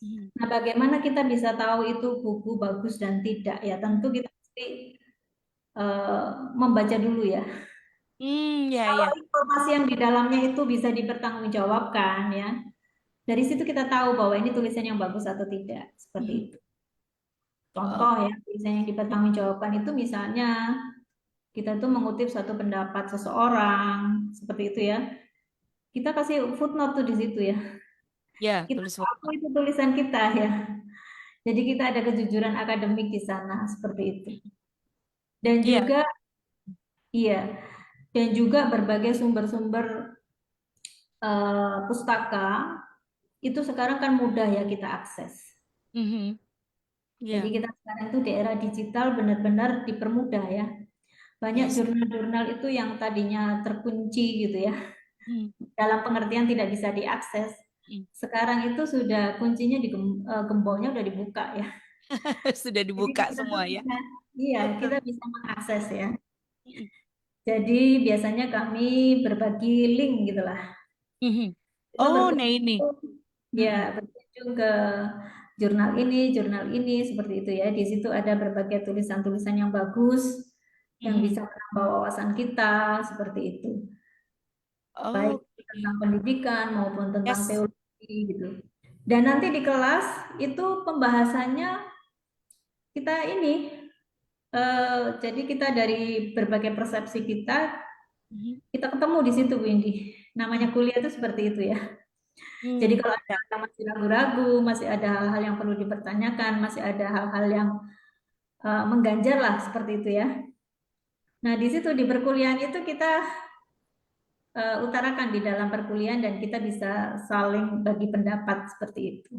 Mhm. Nah, bagaimana kita bisa tahu itu buku bagus dan tidak ya? Tentu kita mesti membaca dulu ya. Ya, Kalau ya. informasi yang di dalamnya itu bisa dipertanggungjawabkan ya, dari situ kita tahu bahwa ini tulisan yang bagus atau tidak, seperti Mhm. itu. Oh, Contoh ya, tulisan yang dipertanggungjawabkan itu misalnya kita tuh mengutip satu pendapat seseorang, seperti itu ya. Kita kasih footnote tuh di situ ya. ya, Kita tulis tahu foto. itu tulisan kita ya. Jadi kita ada kejujuran akademik di sana, seperti itu. Dan Iya. juga, iya, dan juga berbagai sumber-sumber pustaka itu sekarang kan mudah ya kita akses. Mhm. Jadi Iya. kita sekarang itu di era digital benar-benar dipermudah ya. Banyak Yes. jurnal-jurnal itu yang tadinya terkunci gitu ya, Mhm. dalam pengertian tidak bisa diakses. Mhm. Sekarang itu sudah kuncinya di gemboknya udah dibuka ya. Sudah Jadi dibuka kita tuh semua ya. bisa, iya, kita Betul. bisa mengakses ya. Mhm. Jadi biasanya kami berbagi link gitulah. Mhm. Itu Oh, nah ini. berkunjung, ya Mhm. berkunjung ke jurnal ini seperti itu ya. Di situ ada berbagai tulisan-tulisan yang bagus yang Mhm. bisa menambah wawasan kita seperti itu. Baik tentang Oke. pendidikan maupun tentang Yes. teologi gitu. Dan nanti di kelas itu pembahasannya kita ini jadi kita dari berbagai persepsi Mhm. kita ketemu di situ Bu Indi. Namanya Mhm. kuliah itu seperti itu ya. Jadi Hmm. kalau ada Ya. yang masih ragu-ragu, masih ada hal-hal yang perlu dipertanyakan, masih ada hal-hal yang mengganjal lah seperti itu ya. Nah, di situ di perkuliahan itu kita utarakan di dalam perkuliahan dan kita bisa saling bagi pendapat seperti itu.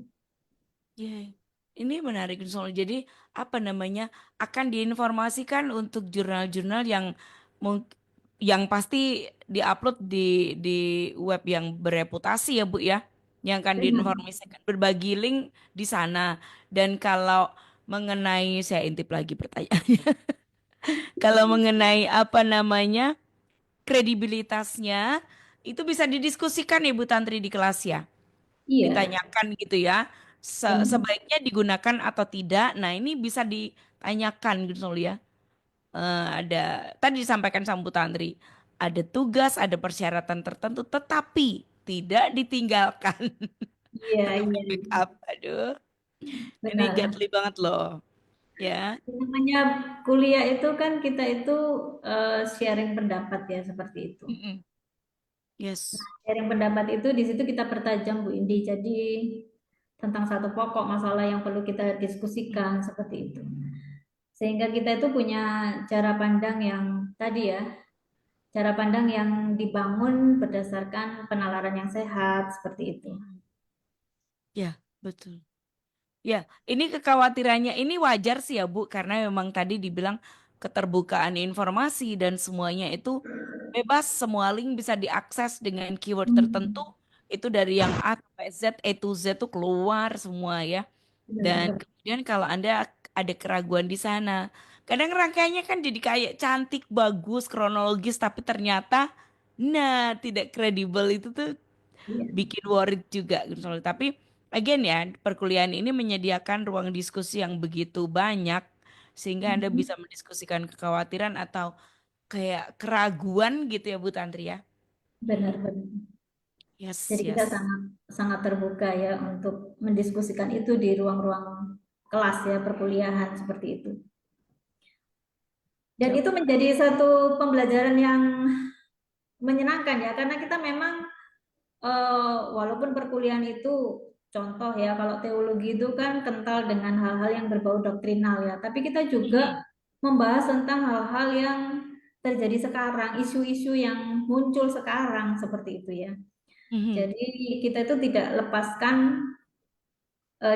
Ya. Ini menarik soalnya. Jadi apa namanya akan diinformasikan untuk jurnal-jurnal yang yang pasti diupload di web yang bereputasi ya Bu ya, yang akan Benar. diinformasikan berbagi link di sana. Dan kalau mengenai saya intip lagi pertanyaannya, kalau mengenai apa namanya kredibilitasnya itu bisa didiskusikan ya Bu Tantri di kelas ya, Iya. ditanyakan gitu ya. Benar. Sebaiknya digunakan atau tidak. Nah, ini bisa ditanyakan gitu loh ya. Ada tadi disampaikan sama Bu Tantri, ada tugas, ada persyaratan tertentu, tetapi tidak ditinggalkan Iya, untuk iya, backup. Aduh, ini benar. gately banget loh, ya. Namanya kuliah itu kan kita itu sharing pendapat ya seperti itu. Mm-mm. Yes. Sharing pendapat itu di situ kita pertajam Bu Indi. Jadi tentang satu pokok masalah yang perlu kita diskusikan seperti itu. Sehingga kita itu punya cara pandang yang tadi ya, cara pandang yang dibangun berdasarkan penalaran yang sehat seperti itu. Mm-mm. Ya, betul. Ya, ini kekhawatirannya ini wajar sih ya Bu, karena memang tadi dibilang keterbukaan informasi dan semuanya itu bebas, semua link bisa diakses dengan keyword tertentu. Hmm, Itu dari yang A sampai Z, A to Z tuh keluar semua ya. Dan benar-benar. kemudian kalau Anda ada keraguan di sana, kadang rangkaiannya kan jadi kayak cantik, bagus, kronologis, tapi ternyata, nah, tidak kredibel itu tuh Iya, bikin worried juga gitu. Tapi again ya, perkuliahan ini menyediakan ruang diskusi yang begitu banyak sehingga Anda mhm, bisa mendiskusikan kekhawatiran atau kayak keraguan gitu ya Bu Tantri ya. benar-benar. Yes, Jadi kita yes. sangat sangat terbuka ya untuk mendiskusikan itu di ruang-ruang kelas ya, perkuliahan seperti itu. Dan Jauh. itu menjadi satu pembelajaran yang menyenangkan ya, karena kita memang walaupun perkuliahan itu contoh ya, kalau teologi itu kan kental dengan hal-hal yang berbau doktrinal ya, tapi kita juga Mhm, membahas tentang hal-hal yang terjadi sekarang, isu-isu yang muncul sekarang seperti itu ya. mhm, Jadi kita itu tidak lepaskan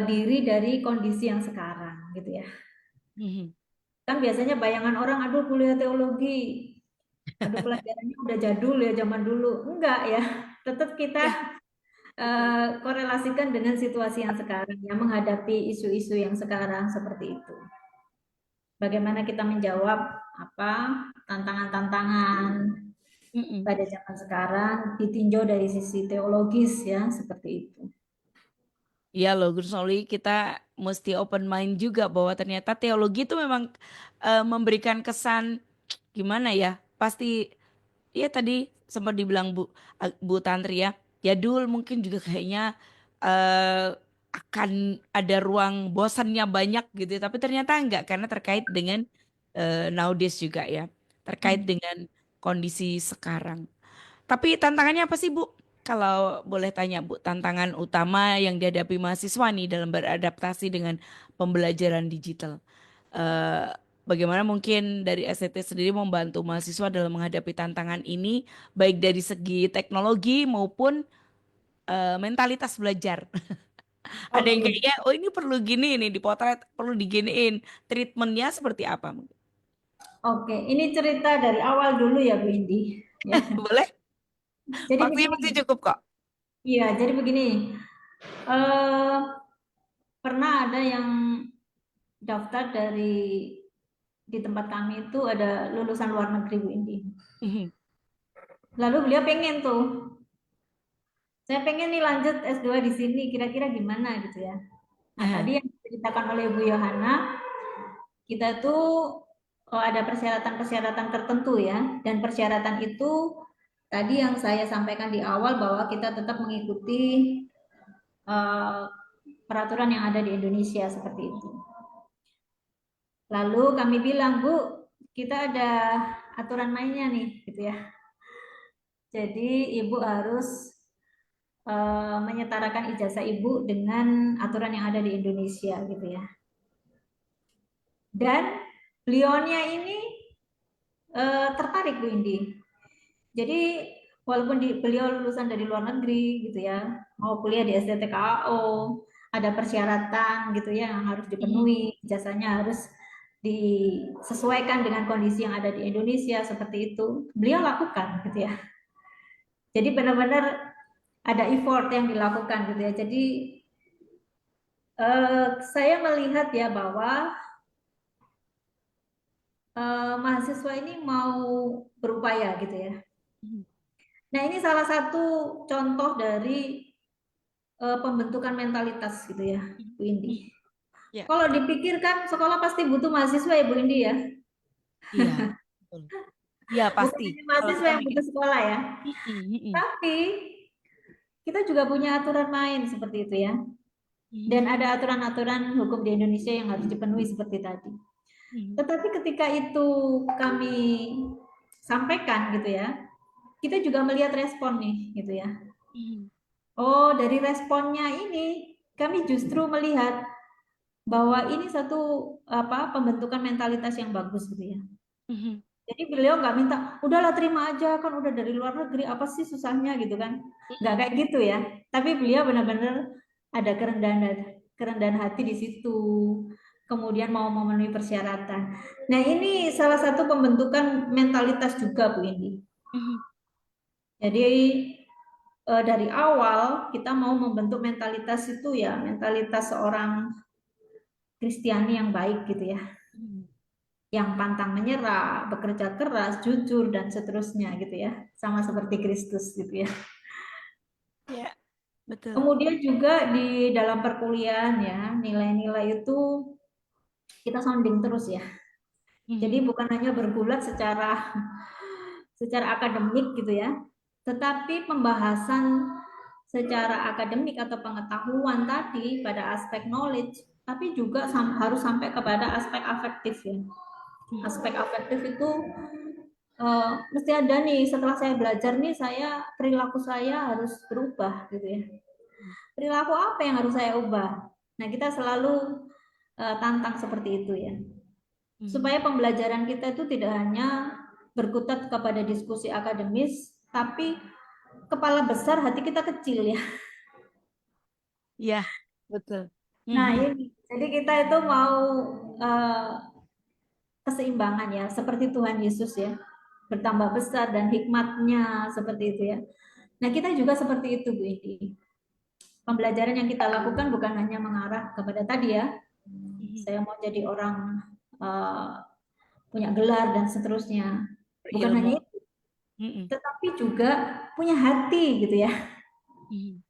diri dari kondisi yang sekarang gitu ya. mhm. Kan biasanya bayangan orang, aduh kuliah teologi, aduh pelajarannya udah jadul ya zaman dulu. Enggak ya, tetap kita Ya, betul. korelasikan dengan situasi yang sekarang, yang menghadapi isu-isu yang sekarang seperti itu. Bagaimana kita menjawab apa tantangan-tantangan Mhm. pada zaman sekarang ditinjau dari sisi teologis ya, seperti itu. Iya loh, Gus Noli, kita mesti open mind juga bahwa ternyata teologi itu memang memberikan kesan gimana ya? Pasti, iya tadi sempat dibilang Bu Tantri ya, jadul mungkin juga kayaknya eh, akan ada ruang bosannya banyak gitu, ya. Tapi ternyata enggak karena terkait dengan nowadays juga ya, terkait Hmm. dengan kondisi sekarang. Tapi tantangannya apa sih Bu? Kalau boleh tanya Bu, tantangan utama yang dihadapi mahasiswa nih dalam beradaptasi dengan pembelajaran digital. Eh, Bagaimana mungkin dari STT sendiri membantu mahasiswa dalam menghadapi tantangan ini, baik dari segi teknologi maupun mentalitas belajar. Ada yang Oke, kayaknya, oh ini perlu gini nih dipotret, perlu diginiin. Treatmentnya seperti apa? oke. Ini cerita dari awal dulu ya Bu Indi. Ya. Boleh? Jadi Waktunya begini, masih cukup kok. iya, jadi begini. eh Pernah ada yang daftar dari di tempat kami itu ada lulusan luar negeri Bu Indi. Lalu beliau pengen tuh, saya pengen nih lanjut S2 di sini, kira-kira gimana gitu ya. Nah tadi yang diceritakan oleh Bu Yohana, kita tuh ada persyaratan-persyaratan tertentu ya, dan persyaratan itu tadi yang saya sampaikan di awal bahwa kita tetap mengikuti eh, peraturan yang ada di Indonesia seperti itu. Lalu kami bilang, Bu, kita ada aturan mainnya nih, gitu ya. Jadi ibu harus menyetarakan ijazah ibu dengan aturan yang ada di Indonesia, gitu ya. Dan beliaunya ini tertarik Bu Indi. Jadi walaupun beliau lulusan dari luar negeri, gitu ya, mau kuliah di STTKAO, ada persyaratan gitu ya yang harus dipenuhi, ijazahnya harus disesuaikan dengan kondisi yang ada di Indonesia seperti itu. Beliau lakukan gitu ya. Jadi benar-benar ada effort yang dilakukan gitu ya. Jadi saya melihat ya bahwa mahasiswa ini mau berupaya gitu ya. Nah ini salah satu contoh dari pembentukan mentalitas gitu ya, Bu Indi. Ya, Kalau dipikirkan sekolah pasti butuh mahasiswa ya Bu Indi ya. iya, betul. Iya Bukan pasti. hanya Kalau mahasiswa kita yang mikir, butuh sekolah ya. "Mm-mm, mm-mm, Tapi kita juga punya aturan main seperti itu ya. mm-mm, Dan ada aturan-aturan hukum di Indonesia yang harus dipenuhi seperti tadi. mm-mm, Tetapi ketika itu kami sampaikan gitu ya, kita juga melihat respon nih gitu ya. mm-mm, Oh, dari responnya ini kami justru melihat bahwa ini satu apa pembentukan mentalitas yang bagus gitu ya. mm-mm, Jadi beliau nggak minta, udahlah terima aja kan udah dari luar negeri, apa sih susahnya gitu kan? Nggak mm-mm. kayak gitu ya. Tapi beliau benar-benar ada kerendahan hati di situ. Kemudian mau memenuhi persyaratan. Nah ini salah satu pembentukan mentalitas juga Bu Indi. Mhm. Jadi dari awal kita mau membentuk mentalitas itu ya, mentalitas seorang Kristiani yang baik gitu ya, Mhm. yang pantang menyerah, bekerja keras, jujur dan seterusnya gitu ya, sama seperti Kristus gitu ya. Ya, betul. Kemudian juga di dalam perkuliahan ya, nilai-nilai itu kita sounding terus ya. Jadi Mhm. bukan hanya bergulat secara akademik gitu ya, tetapi pembahasan secara akademik atau pengetahuan tadi pada aspek knowledge, tapi juga harus sampai kepada aspek afektif ya. Mhm. Aspek afektif itu mesti ada nih, setelah saya belajar nih, perilaku saya harus berubah gitu ya. Perilaku apa yang harus saya ubah? Nah, kita selalu tantang seperti itu ya. Mhm. Supaya pembelajaran kita itu tidak hanya berkutat kepada diskusi akademis, tapi kepala besar, hati kita kecil ya. Ya, betul. Nah, Mhm. ini jadi kita itu mau eh, keseimbangan ya, seperti Tuhan Yesus ya, bertambah besar dan hikmatnya seperti itu ya. Nah, kita juga seperti itu Bu Indi. Pembelajaran yang kita lakukan bukan hanya mengarah kepada tadi ya, Mhm. saya mau jadi orang eh, punya gelar dan seterusnya. Bukan Berilmu. hanya itu, Mhm. tetapi juga punya hati gitu ya, Mhm.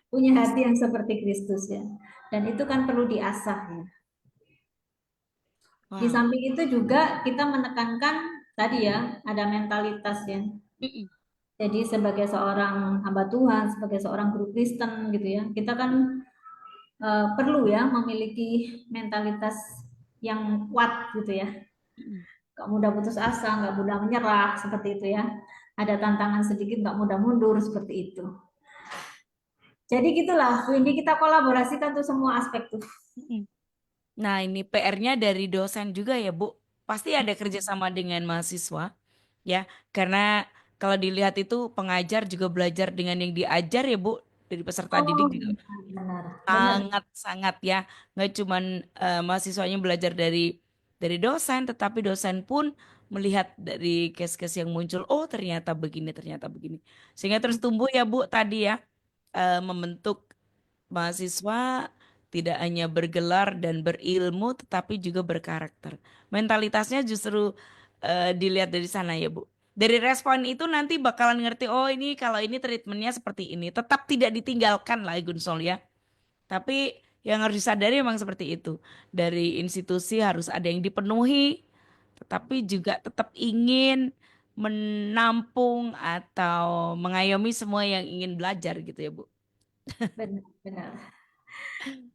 punya hati yang seperti Kristus ya. Dan itu kan perlu diasah ya. Di Wow. samping itu juga kita menekankan tadi ya, ada mentalitas ya. Mhm. Jadi sebagai seorang hamba Tuhan, sebagai seorang guru Kristen gitu ya, kita kan perlu ya memiliki mentalitas yang kuat gitu ya. Mhm. Gak mudah putus asa, gak mudah menyerah seperti itu ya. Ada tantangan sedikit, gak mudah mundur seperti itu. Jadi gitulah, ini kita kolaborasikan tuh semua aspek tuh. Mhm. Nah, ini PR-nya dari dosen juga ya, Bu. Pasti ada kerjasama dengan mahasiswa, ya. Karena kalau dilihat itu pengajar juga belajar dengan yang diajar ya, Bu. Dari peserta Oh, didik juga benar, benar, sangat-sangat ya. Nggak cuman mahasiswanya belajar dari dosen, tetapi dosen pun melihat dari case-case yang muncul, oh ternyata begini, ternyata begini. Sehingga terus tumbuh ya, Bu, tadi ya, membentuk mahasiswa tidak hanya bergelar dan berilmu, tetapi juga berkarakter. Mentalitasnya justru dilihat dari sana ya, Bu. Dari respon itu nanti bakalan ngerti, oh ini kalau ini treatmentnya seperti ini. Tetap tidak ditinggalkan lah Gunsol ya. Tapi yang harus disadari memang seperti itu. Dari institusi harus ada yang dipenuhi, tetapi juga tetap ingin menampung atau mengayomi semua yang ingin belajar gitu ya, Bu. benar, benar.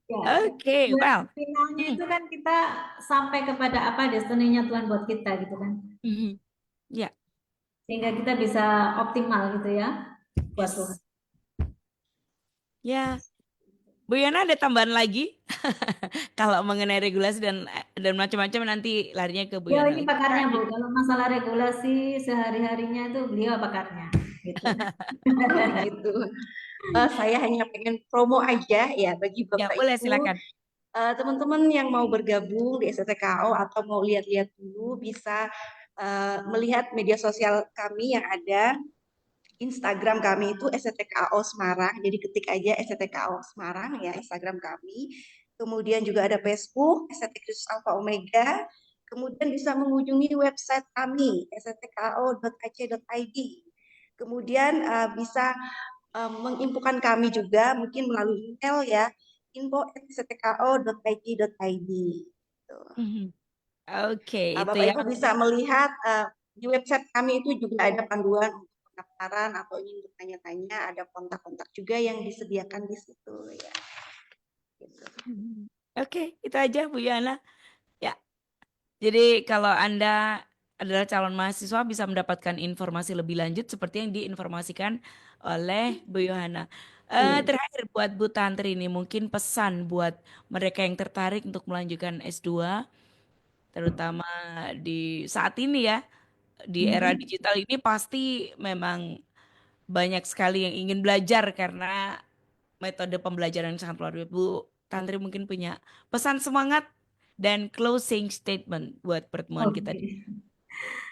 Ya, Oke, tujuan well. finalnya Hmm. itu kan kita sampai kepada apa destiny-nya Tuhan buat kita gitu kan. Mhm. Ya, Sehingga kita bisa optimal gitu ya buat Tuhan. yes. Ya, Bu Yana ada tambahan lagi? Kalau mengenai regulasi dan macam-macam nanti larinya ke Bu Ya Yana ini lagi. pakarnya Bu, kalau masalah regulasi sehari-harinya itu beliau pakarnya gitu. Oh begitu. Saya hanya pengen promo aja ya bagi Ya, Bapak boleh Ibu, silakan. teman-teman yang mau bergabung di STTKO atau mau lihat-lihat dulu bisa melihat media sosial kami yang ada. Instagram kami itu STTKO Semarang, jadi ketik aja STTKO Semarang ya Instagram kami. Kemudian juga ada Facebook STT Kristus Alpha Omega. Kemudian bisa mengunjungi website kami sttko.ac.id. Kemudian bisa menginfokan kami juga mungkin melalui email ya info@sttko.id.id. Gitu. Mhm. Oke, itu Bapak ya. Ibu bisa melihat di website kami itu juga ada panduan untuk pendaftaran atau ingin bertanya-tanya, ada kontak-kontak juga yang disediakan di situ ya. Gitu. Mhm. Oke, itu aja Bu Yana. Ya, jadi kalau Anda adalah calon mahasiswa bisa mendapatkan informasi lebih lanjut seperti yang diinformasikan oleh Bu Yohana. Iya. Terakhir buat Bu Tantri ini mungkin pesan buat mereka yang tertarik untuk melanjutkan S2, terutama di saat ini ya, di era Mhm. digital ini pasti memang banyak sekali yang ingin belajar karena metode pembelajaran yang sangat luar biasa. Bu Tantri mungkin punya pesan semangat dan closing statement buat pertemuan kita. Oke.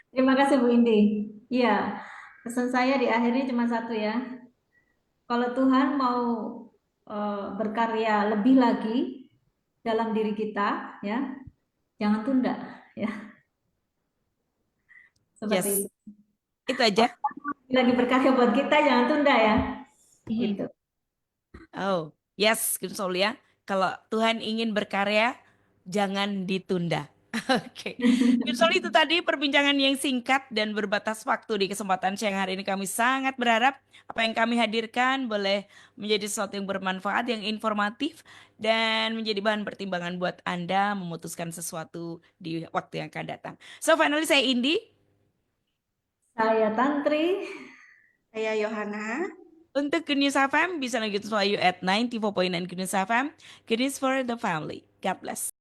Terima kasih Bu Indi. Iya, Pesan saya di akhirnya cuma satu ya. Kalau Tuhan mau berkarya lebih lagi dalam diri kita, ya, jangan tunda, ya, seperti Yes, itu. itu aja. Lagi berkarya buat kita, jangan tunda ya, Mhm. gitu. Oh, yes, Gun Solia. Kalau Tuhan ingin berkarya, jangan ditunda. Oke, Gun Sol, itu tadi perbincangan yang singkat dan berbatas waktu di kesempatan siang hari ini. Kami sangat berharap apa yang kami hadirkan boleh menjadi sesuatu yang bermanfaat, yang informatif, dan menjadi bahan pertimbangan buat Anda memutuskan sesuatu di waktu yang akan datang. So, finally saya Indi. Saya Tantri. Saya Yohana. Untuk Good News FM, bisa lagi follow you at 94.9 Good News FM. Good News for the family. God bless.